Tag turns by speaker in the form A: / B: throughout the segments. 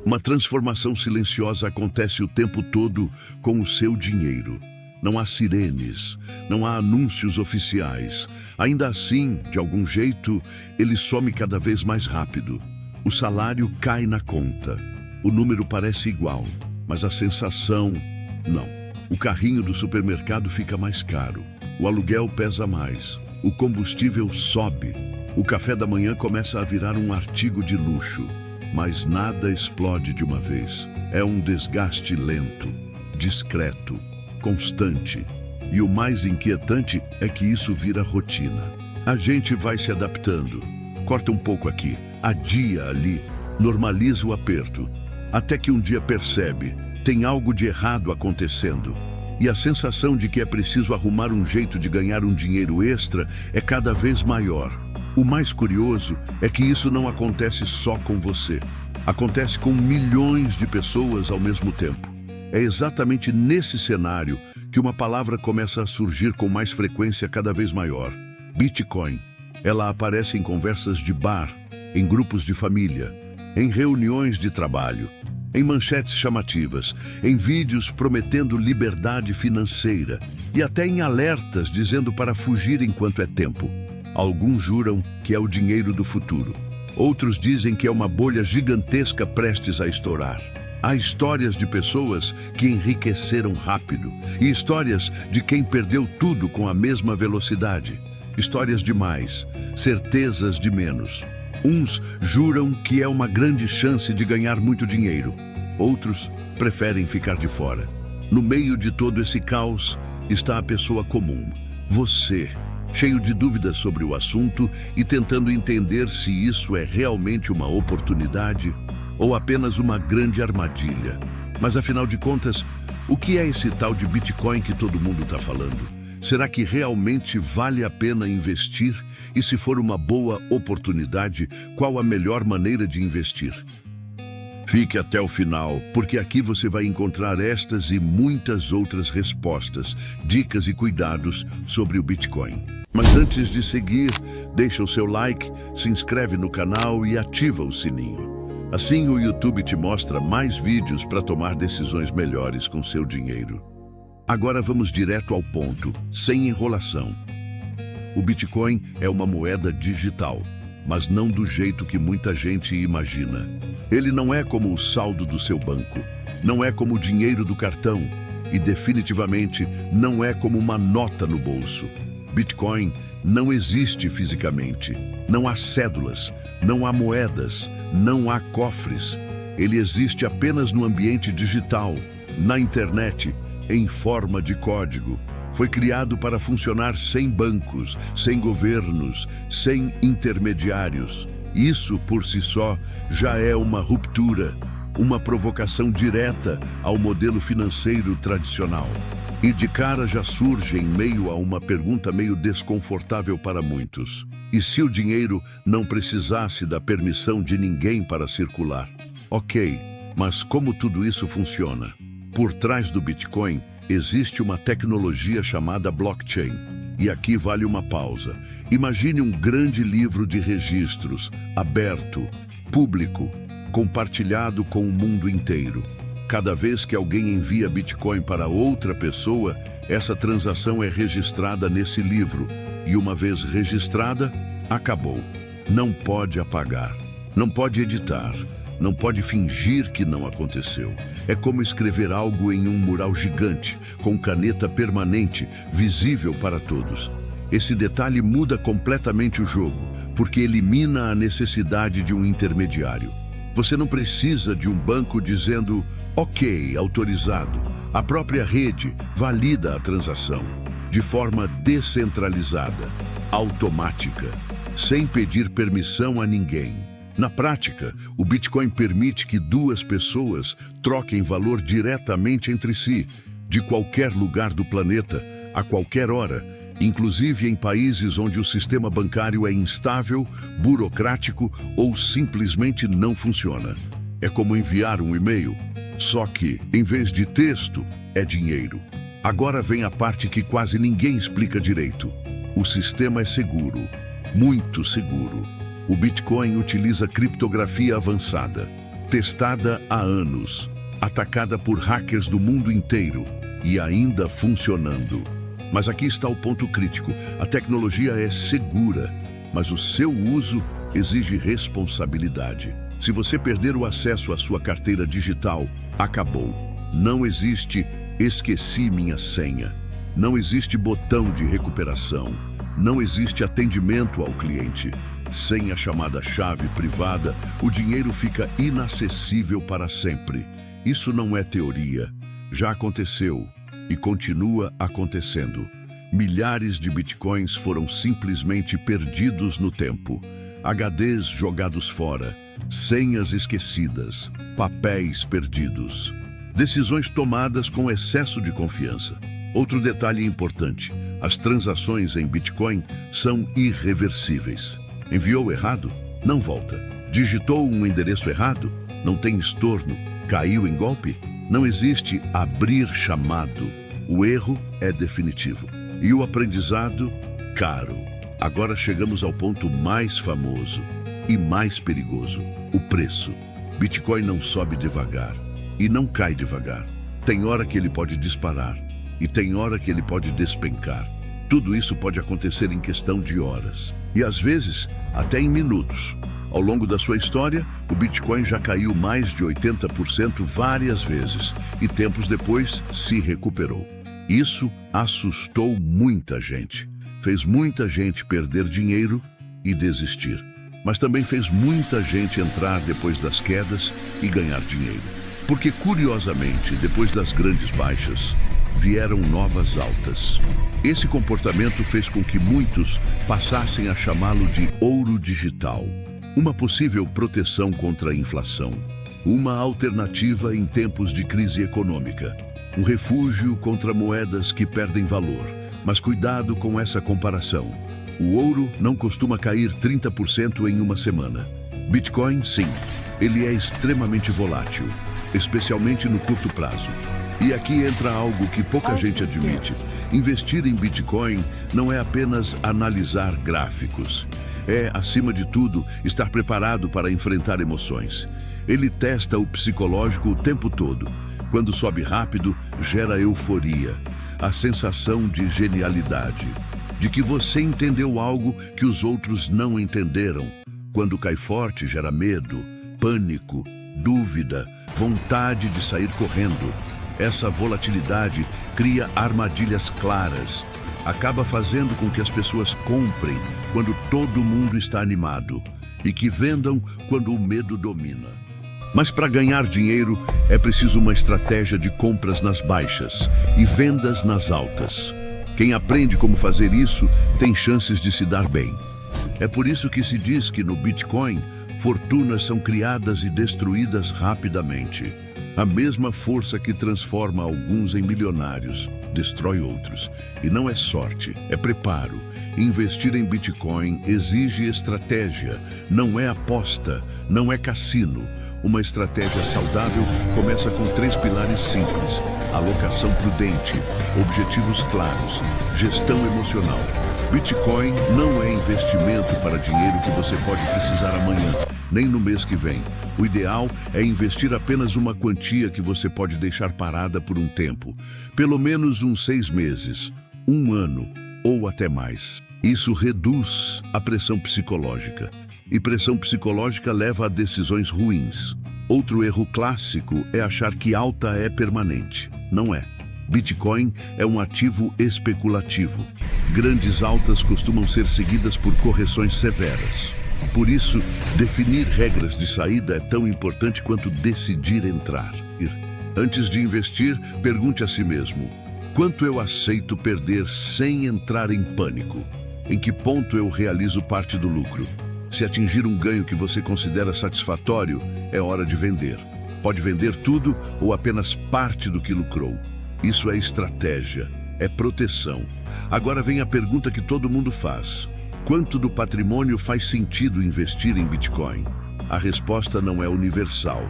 A: Uma transformação silenciosa acontece o tempo todo com o seu dinheiro. Não há sirenes, não há anúncios oficiais. Ainda assim, de algum jeito, ele some cada vez mais rápido. O salário cai na conta. O número parece igual, mas a sensação, não. O carrinho do supermercado fica mais caro. O aluguel pesa mais. O combustível sobe. O café da manhã começa a virar um artigo de luxo. Mas nada explode de uma vez. É um desgaste lento, discreto, constante. E o mais inquietante é que isso vira rotina. A gente vai se adaptando. Corta um pouco aqui, adia ali, normaliza o aperto. Até que um dia percebe, tem algo de errado acontecendo. E a sensação de que é preciso arrumar um jeito de ganhar um dinheiro extra é cada vez maior. O mais curioso é que isso não acontece só com você. Acontece com milhões de pessoas ao mesmo tempo. É exatamente nesse cenário que uma palavra começa a surgir com mais frequência cada vez maior. Bitcoin. Ela aparece em conversas de bar, em grupos de família, em reuniões de trabalho, em manchetes chamativas, em vídeos prometendo liberdade financeira e até em alertas dizendo para fugir enquanto é tempo. Alguns juram que é o dinheiro do futuro. Outros dizem que é uma bolha gigantesca prestes a estourar. Há histórias de pessoas que enriqueceram rápido e histórias de quem perdeu tudo com a mesma velocidade. Histórias de mais, certezas de menos. Uns juram que é uma grande chance de ganhar muito dinheiro. Outros preferem ficar de fora. No meio de todo esse caos está a pessoa comum, você, cheio de dúvidas sobre o assunto e tentando entender se isso é realmente uma oportunidade ou apenas uma grande armadilha. Mas afinal de contas, o que é esse tal de Bitcoin que todo mundo está falando? Será que realmente vale a pena investir? E se for uma boa oportunidade, qual a melhor maneira de investir? Fique até o final, porque aqui você vai encontrar estas e muitas outras respostas, dicas e cuidados sobre o Bitcoin. Mas antes de seguir, deixa o seu like, se inscreve no canal e ativa o sininho. Assim o YouTube te mostra mais vídeos para tomar decisões melhores com seu dinheiro. Agora vamos direto ao ponto, sem enrolação. O Bitcoin é uma moeda digital, mas não do jeito que muita gente imagina. Ele não é como o saldo do seu banco, não é como o dinheiro do cartão e definitivamente não é como uma nota no bolso. Bitcoin não existe fisicamente. Não há cédulas, não há moedas, não há cofres. Ele existe apenas no ambiente digital, na internet, em forma de código. Foi criado para funcionar sem bancos, sem governos, sem intermediários. Isso, por si só, já é uma ruptura, uma provocação direta ao modelo financeiro tradicional. E de cara já surge em meio a uma pergunta meio desconfortável para muitos. E se o dinheiro não precisasse da permissão de ninguém para circular? Ok, mas como tudo isso funciona? Por trás do Bitcoin existe uma tecnologia chamada blockchain. E aqui vale uma pausa. Imagine um grande livro de registros, aberto, público, compartilhado com o mundo inteiro. Cada vez que alguém envia Bitcoin para outra pessoa, essa transação é registrada nesse livro. E uma vez registrada, acabou. Não pode apagar, não pode editar, não pode fingir que não aconteceu. É como escrever algo em um mural gigante, com caneta permanente, visível para todos. Esse detalhe muda completamente o jogo, porque elimina a necessidade de um intermediário. Você não precisa de um banco dizendo, ok, autorizado. A própria rede valida a transação, de forma descentralizada, automática, sem pedir permissão a ninguém. Na prática, o Bitcoin permite que duas pessoas troquem valor diretamente entre si, de qualquer lugar do planeta, a qualquer hora, inclusive em países onde o sistema bancário é instável, burocrático ou simplesmente não funciona. É como enviar um e-mail, só que, em vez de texto, é dinheiro. Agora vem a parte que quase ninguém explica direito. O sistema é seguro, muito seguro. O Bitcoin utiliza criptografia avançada. testada há anos, atacada por hackers do mundo inteiro e ainda funcionando. Mas aqui está o ponto crítico. A tecnologia é segura, mas o seu uso exige responsabilidade. Se você perder o acesso à sua carteira digital, acabou. Não existe "esqueci minha senha". Não existe botão de recuperação. Não existe atendimento ao cliente. Sem a chamada-chave privada, o dinheiro fica inacessível para sempre. Isso não é teoria. Já aconteceu e continua acontecendo. Milhares de bitcoins foram simplesmente perdidos no tempo. HDs jogados fora, senhas esquecidas, papéis perdidos. Decisões tomadas com excesso de confiança. Outro detalhe importante: as transações em Bitcoin são irreversíveis. Enviou errado? Não volta. Digitou um endereço errado? Não tem estorno. Caiu em golpe? Não existe abrir chamado. O erro é definitivo. E o aprendizado, caro. Agora chegamos ao ponto mais famoso e mais perigoso: o preço. Bitcoin não sobe devagar e não cai devagar. Tem hora que ele pode disparar e tem hora que ele pode despencar. Tudo isso pode acontecer em questão de horas e às vezes até em minutos. Ao longo da sua história, o Bitcoin já caiu mais de 80% várias vezes e tempos depois se recuperou. Isso assustou muita gente. Fez muita gente perder dinheiro e desistir. Mas também fez muita gente entrar depois das quedas e ganhar dinheiro. Porque, curiosamente, depois das grandes baixas, vieram novas altas. Esse comportamento fez com que muitos passassem a chamá-lo de ouro digital. Uma possível proteção contra a inflação. Uma alternativa em tempos de crise econômica. Um refúgio contra moedas que perdem valor. Mas cuidado com essa comparação. O ouro não costuma cair 30% em uma semana. Bitcoin, sim, ele é extremamente volátil, especialmente no curto prazo. E aqui entra algo que pouca gente admite. Investir em Bitcoin não é apenas analisar gráficos. É, acima de tudo, estar preparado para enfrentar emoções. Ele testa o psicológico o tempo todo. Quando sobe rápido, gera euforia, a sensação de genialidade, de que você entendeu algo que os outros não entenderam. Quando cai forte, gera medo, pânico, dúvida, vontade de sair correndo. Essa volatilidade cria armadilhas claras. Acaba fazendo com que as pessoas comprem quando todo mundo está animado e que vendam quando o medo domina. Mas para ganhar dinheiro é preciso uma estratégia de compras nas baixas e vendas nas altas. Quem aprende como fazer isso tem chances de se dar bem. É por isso que se diz que no Bitcoin, fortunas são criadas e destruídas rapidamente. A mesma força que transforma alguns em milionários destrói outros. E não é sorte, é preparo. Investir em Bitcoin exige estratégia, não é aposta, não é cassino. Uma estratégia saudável começa com 3 pilares simples: alocação prudente, objetivos claros, gestão emocional. Bitcoin não é investimento para dinheiro que você pode precisar amanhã, nem no mês que vem. O ideal é investir apenas uma quantia que você pode deixar parada por um tempo, pelo menos uns 6 meses, 1 ano ou até mais. Isso reduz a pressão psicológica. E pressão psicológica leva a decisões ruins. Outro erro clássico é achar que alta é permanente. Não é. Bitcoin é um ativo especulativo. Grandes altas costumam ser seguidas por correções severas. Por isso, definir regras de saída é tão importante quanto decidir entrar. Antes de investir, pergunte a si mesmo: quanto eu aceito perder sem entrar em pânico? Em que ponto eu realizo parte do lucro? Se atingir um ganho que você considera satisfatório, é hora de vender. Pode vender tudo ou apenas parte do que lucrou. Isso é estratégia, é proteção. Agora vem a pergunta que todo mundo faz: quanto do patrimônio faz sentido investir em Bitcoin? A resposta não é universal.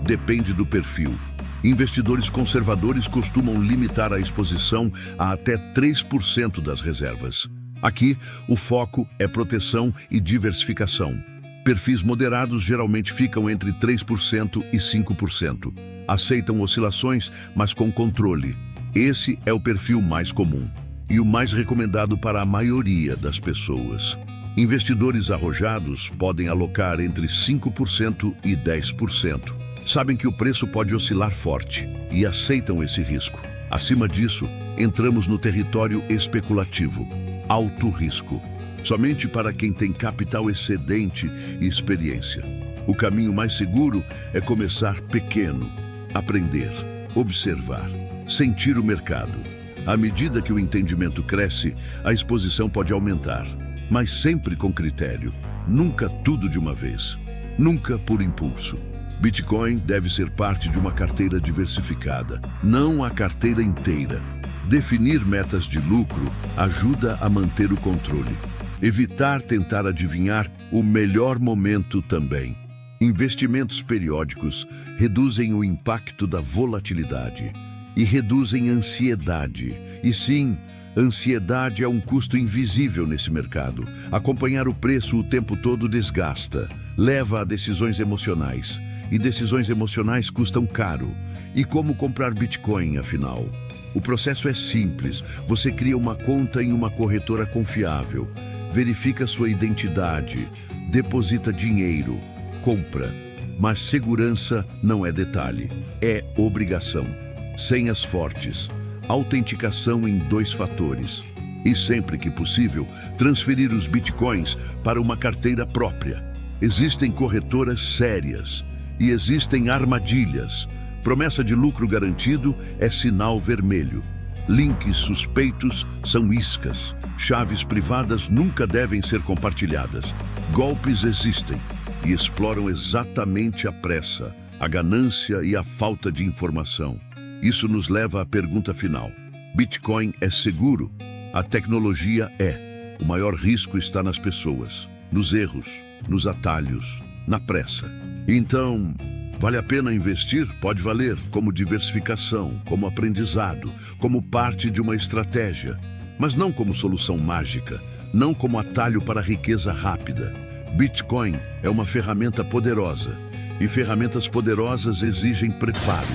A: Depende do perfil. Investidores conservadores costumam limitar a exposição a até 3% das reservas. Aqui, o foco é proteção e diversificação. Perfis moderados geralmente ficam entre 3% e 5%. Aceitam oscilações, mas com controle. Esse é o perfil mais comum e o mais recomendado para a maioria das pessoas. Investidores arrojados podem alocar entre 5% e 10%. Sabem que o preço pode oscilar forte e aceitam esse risco. Acima disso, entramos no território especulativo, alto risco, somente para quem tem capital excedente e experiência. O caminho mais seguro é começar pequeno, aprender, observar, sentir o mercado. À medida que o entendimento cresce, a exposição pode aumentar, mas sempre com critério, nunca tudo de uma vez, nunca por impulso. Bitcoin deve ser parte de uma carteira diversificada, não a carteira inteira. Definir metas de lucro ajuda a manter o controle. Evitar tentar adivinhar o melhor momento também. Investimentos periódicos reduzem o impacto da volatilidade e reduzem a ansiedade. E sim, ansiedade é um custo invisível nesse mercado. Acompanhar o preço o tempo todo desgasta, leva a decisões emocionais. E decisões emocionais custam caro. E como comprar Bitcoin, afinal? O processo é simples. Você cria uma conta em uma corretora confiável, verifica sua identidade, deposita dinheiro, compra. Mas segurança não é detalhe, é obrigação. Senhas fortes, autenticação em 2 fatores. E sempre que possível, transferir os bitcoins para uma carteira própria. Existem corretoras sérias e existem armadilhas. Promessa de lucro garantido é sinal vermelho. Links suspeitos são iscas. Chaves privadas nunca devem ser compartilhadas. Golpes existem e exploram exatamente a pressa, a ganância e a falta de informação. Isso nos leva à pergunta final. Bitcoin é seguro? A tecnologia é. O maior risco está nas pessoas, nos erros, nos atalhos, na pressa. Então, vale a pena investir? Pode valer, como diversificação, como aprendizado, como parte de uma estratégia, mas não como solução mágica, não como atalho para a riqueza rápida. Bitcoin é uma ferramenta poderosa, e ferramentas poderosas exigem preparo.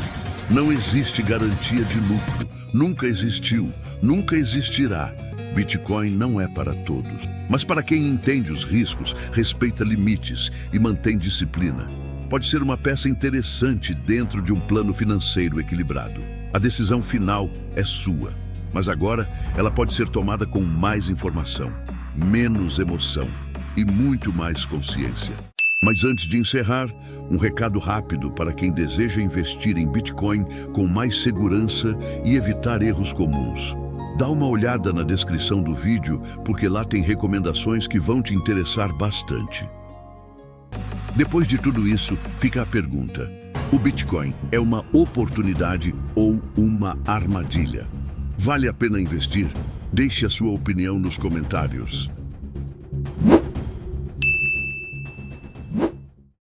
A: Não existe garantia de lucro, nunca existiu, nunca existirá. Bitcoin não é para todos, mas para quem entende os riscos, respeita limites e mantém disciplina. Pode ser uma peça interessante dentro de um plano financeiro equilibrado. A decisão final é sua, mas agora ela pode ser tomada com mais informação, menos emoção e muito mais consciência. Mas antes de encerrar, um recado rápido para quem deseja investir em Bitcoin com mais segurança e evitar erros comuns. Dá uma olhada na descrição do vídeo, porque lá tem recomendações que vão te interessar bastante. Depois de tudo isso, fica a pergunta: o Bitcoin é uma oportunidade ou uma armadilha? Vale a pena investir? Deixe a sua opinião nos comentários.